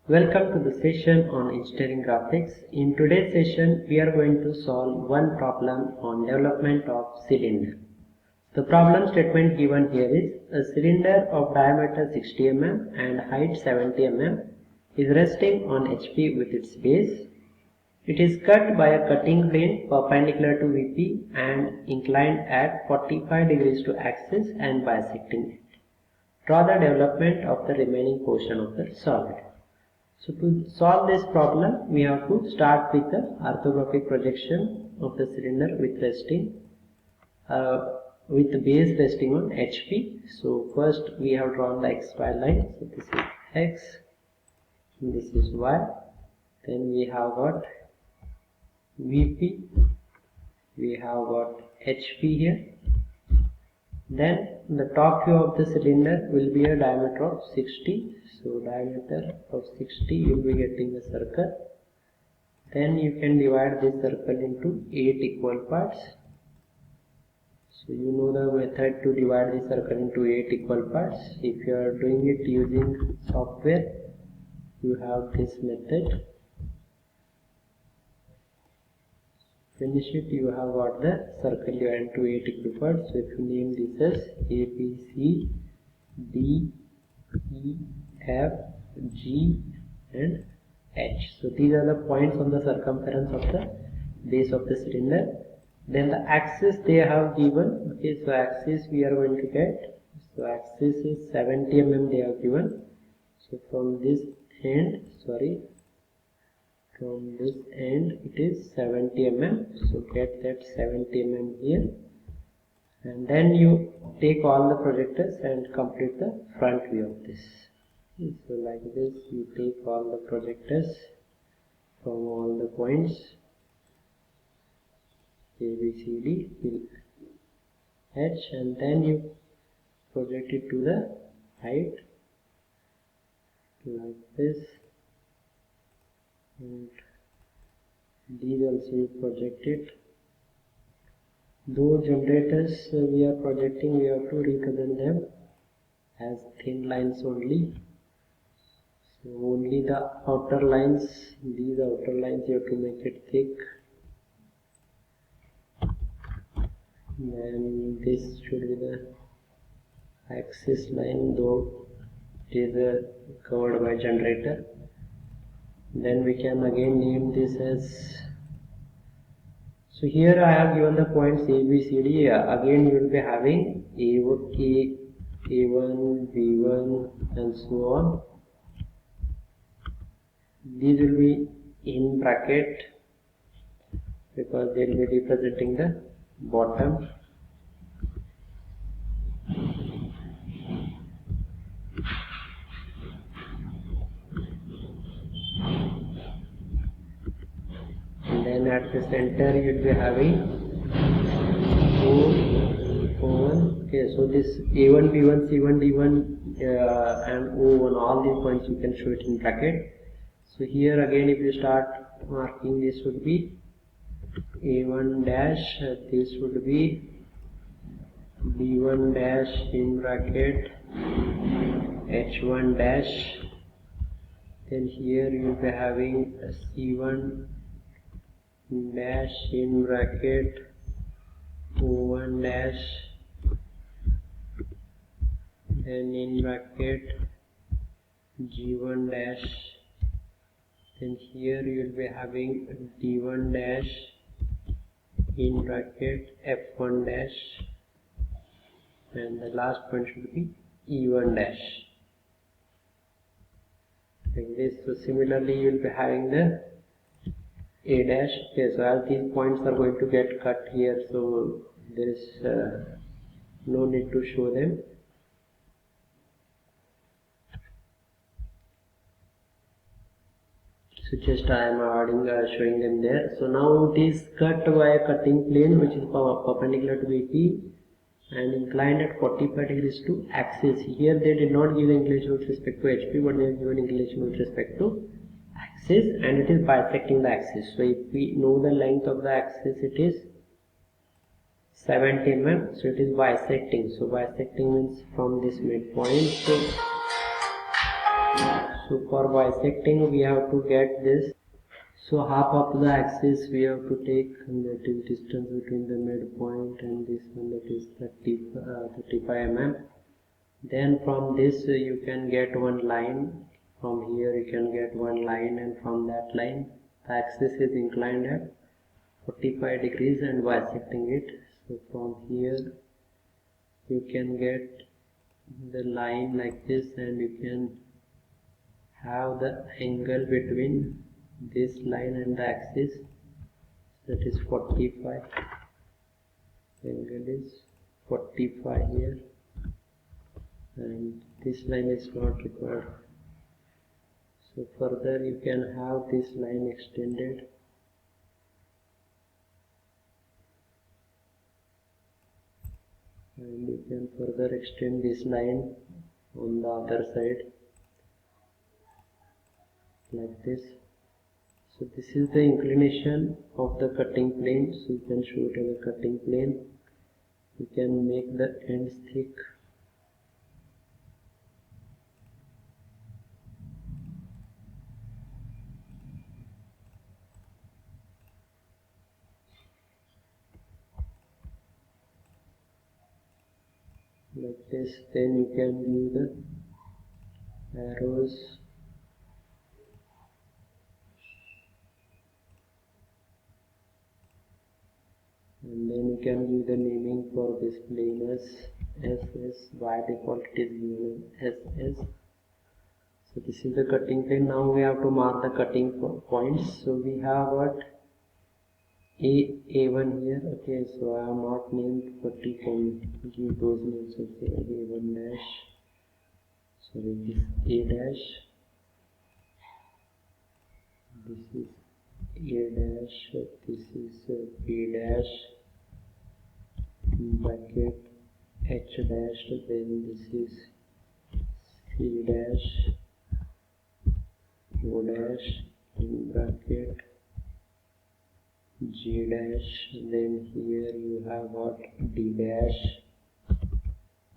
Welcome to the session on engineering graphics. In today's session, we are going to solve one problem on development of cylinder. The problem statement given here is a cylinder of diameter 60 mm and height 70 mm is resting on HP with its base. It is cut by a cutting plane perpendicular to VP and inclined at 45 degrees to axis and bisecting it. Draw the development of the remaining portion of the solid. So to solve this problem, we have to start with the orthographic projection of the cylinder with the base resting on HP. So first we have drawn the XY line. So this is X, and this is Y. Then we have got VP, we have got HP here. Then the top view of the cylinder will be a diameter of 60. So diameter of 60, you will be getting the circle. Then you can divide this circle into 8 equal parts. So you know the method to divide the circle into 8 equal parts. If you are doing it using software, you have this method. Finish it, you have got the circle divided into 8 equal parts. So if you name this as A, B, C, D, E, F, G and H. So these are the points on the circumference of the base of the cylinder. Then the axis they have given. Okay, so axis we are going to get. So axis is 70 mm they have given. So from this end, from this end it is 70 mm. So get that 70 mm here. And then you take all the projectors and complete the front view of this. So like this, you take all the projectors from all the points A, B, C, D till H, and then you project it to the height like this, and these also you project it. Those generators we are projecting, we have to represent them as thin lines only. So only the outer lines, these outer lines you have to make it thick. Then this should be the axis line, though it is covered by generator. Then we can again name this as, so here I have given the points A, B, C, D. Again you will be having A1, B1 and so on. These will be in bracket because they will be representing the bottom. And then at the center you will be having O1. Okay, so this A1, B1, C1, D1 and O1, all these points you can show it in bracket. So here again if you start marking, this would be A1 dash, this would be B1 dash in bracket, H1 dash. Then here you will be having C1 dash in bracket, O1 dash, then in bracket G1 dash. Then here you will be having D1 dash in bracket F1 dash, and the last point should be E1 dash like this. So similarly you will be having the A dash. Okay, so as these points are going to get cut here, so there is no need to show them. So just I am adding showing them there. So now it is cut by a cutting plane which is perpendicular to VP and inclined at 45 degrees to axis. Here they did not give the inclination with respect to HP, but they have given inclination with respect to axis, and it is bisecting the axis. So if we know the length of the axis, it is 70 mm. So it is bisecting. So bisecting means from this midpoint. So for bisecting we have to get this. So half of the axis we have to take, and that is distance between the midpoint and this one, that is 35 mm. Then from this you can get one line. From here you can get one line, and from that line the axis is inclined at 45 degrees and bisecting it. So from here you can get the line like this, and you can have the angle between this line and the axis, that is 45. Angle is 45 here, and this line is not required. So further you can have this line extended, and you can further extend this line on the other side like this. So this is the inclination of the cutting plane. So you can show it as a cutting plane. You can make the ends thick. Like this. Then you can use the arrows. And then you can use the naming for this plane as SS. By default it is given as SS. So this is the cutting plane. Now we have to mark the cutting points. So we have got A1 here. Okay, so I have not named, but you can give those names. Okay, A1 dash. Sorry, this A dash. This is A dash. This is B dash. Bracket H dash. Then this is C dash. O dash in bracket G dash. Then here you have got D dash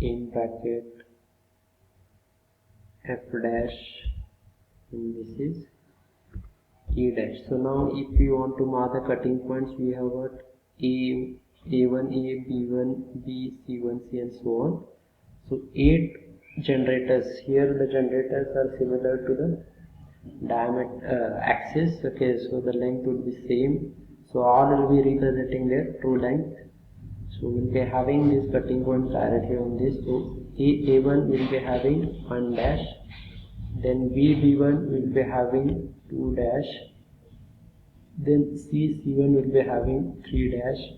in bracket F dash, and this is E dash. So now if you want to mark the cutting points, we have got A1, A, B1, B, C1, C, and so on. So 8 generators. Here the generators are similar to the diameter axis. Okay, so the length would be same. So all will be representing their true length. So we'll be having these cutting points directly on this. So A1 will be having 1 dash. Then B1 will be having 2 dash. Then C1 will be having 3 dash.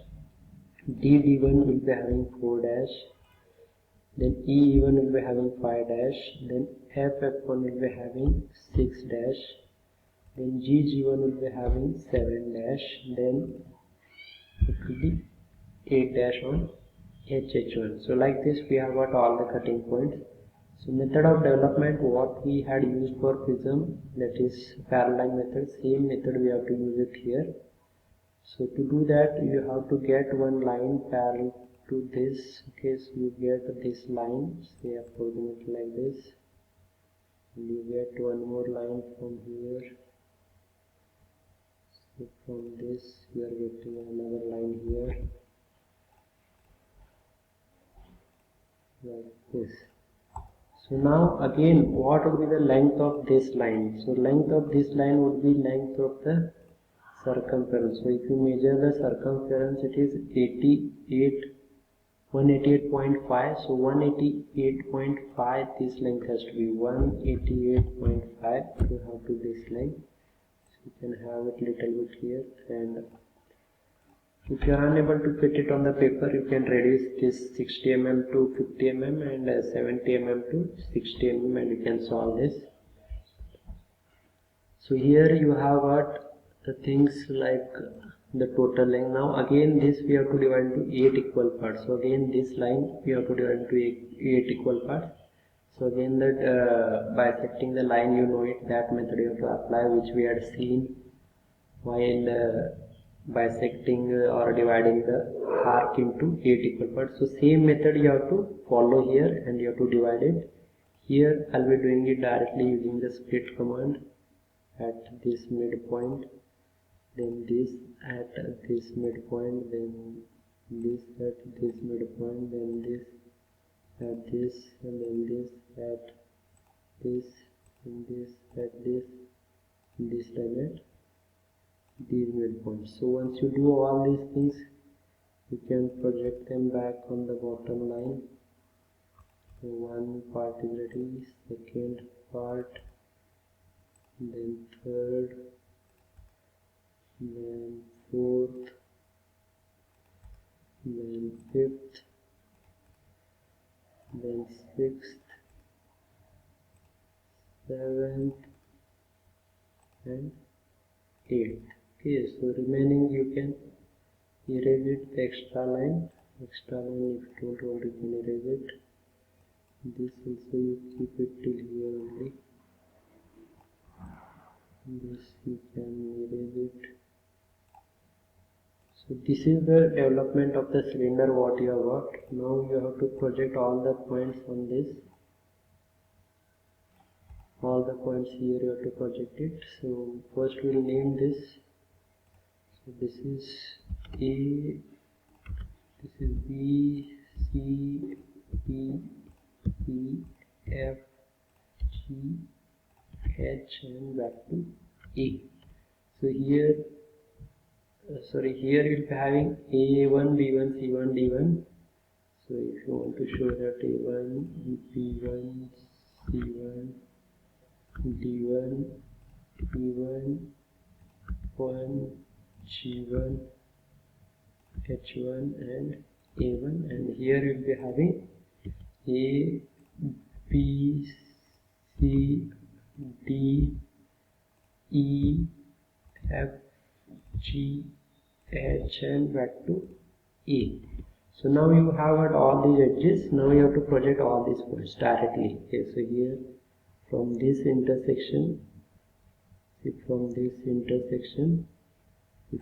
D1 will be having 4 dash. Then E1 will be having 5 dash. Then F1 will be having 6 dash. Then G1 will be having 7 dash. Then it will be 8 dash on HH1. So like this we have got all the cutting points. So method of development, what we had used for prism, that is parallel method, same method we have to use it here. So to do that you have to get one line parallel to this. Okay, so you get this line, say approximately like this, and you get one more line from here. So from this you are getting another line here like this. So now again, what would be the length of this line? So length of this line would be length of the circumference. So if you measure the circumference, it is 188.5. So 188.5, this length has to be 188.5. You have to this length. So you can have it little bit here, and if you are unable to fit it on the paper, you can reduce this 60 mm to 50 mm and 70 mm to 60 mm, and you can solve this. So here you have got the things like the total length. Now again this we have to divide into 8 equal parts. So again this line we have to divide into 8 equal parts. So again that bisecting the line, you know it, that method you have to apply, which we had seen while bisecting or dividing the arc into 8 equal parts. So same method you have to follow here, and you have to divide it Here I'll be doing it directly using the split command at this midpoint, then this at this midpoint, then this at this midpoint, then this at this, and then this at this, and this at this line at these midpoints. So once you do all these things, you can project them back on the bottom line. So one part is ready, second part, then third, then fourth, then fifth, then sixth, seventh, and eighth. Okay, so remaining you can erase it, the extra line if you don't want, you can erase it. This also you keep it till here only. This you can erase it. So this is the development of the cylinder what you have got. Now you have to project all the points on this. All the points here you have to project it. So first we will name this. So this is A, this is B, C, D, E, F, G, H, and back to A. So here, here you will be having A1, B1, C1, D1. So if you want to show that A1, B1, C1, D1, E1, 1, G1, H1, and A1, and here you will be having A, B, C, D, E, F, G, H, and back to A. So now you have got all these edges. Now you have to project all these points directly. Okay, so here from this intersection, if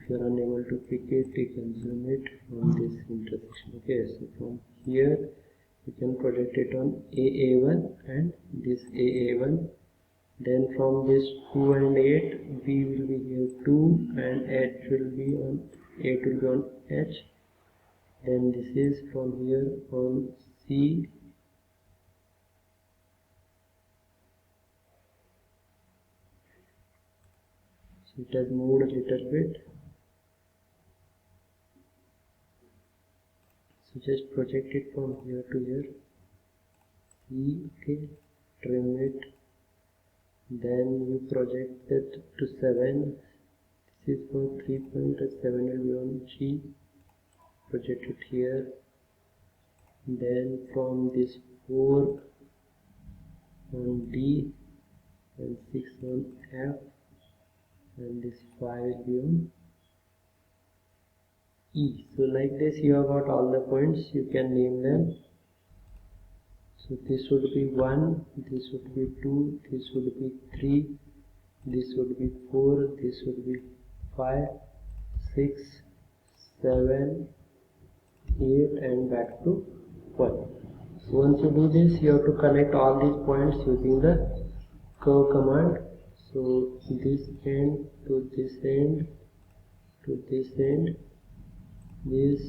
you are unable to pick it, you can zoom it from this intersection. Okay, so from here you can project it on AA1 and this AA1. Then from this 2 and 8, B will be here 2 and H will be on 8 will be on H. Then this is from here on C. So it has moved a little bit. So just project it from here to here. C, okay, trim it. Then you project it to 7. This is for 3 point, 7 will be on G. Project it here. Then from this 4 on D and 6 on F, and this 5 will be on E. So like this you have got all the points. You can name them. So this would be 1, this would be 2, this would be 3, this would be 4, this would be 5, 6, 7, 8, and back to 1. So once you do this, you have to connect all these points using the curve command. So this end to this end to this end, this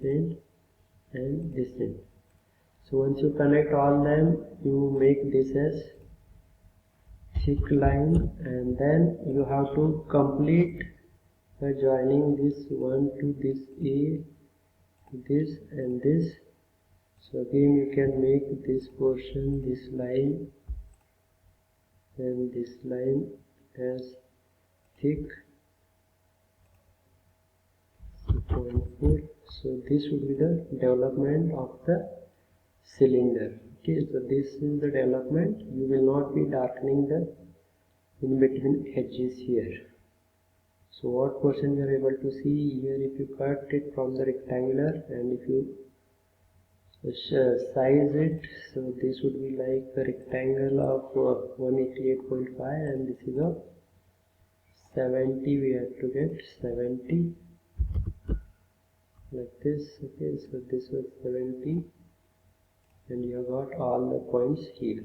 end, and this end. So once you connect all them, you make this as thick line, and then you have to complete by joining this one to this A, this and this. So again you can make this portion, this line, and this line as thick 0.4. So this would be the development of the cylinder. Okay, so this is the development. You will not be darkening the in between edges here. So what portion you are able to see here, if you cut it from the rectangular and if you size it, so this would be like the rectangle of 188.5 and this is of 70. We have to get 70. like this. Okay, so this was 70 and you got all the points here.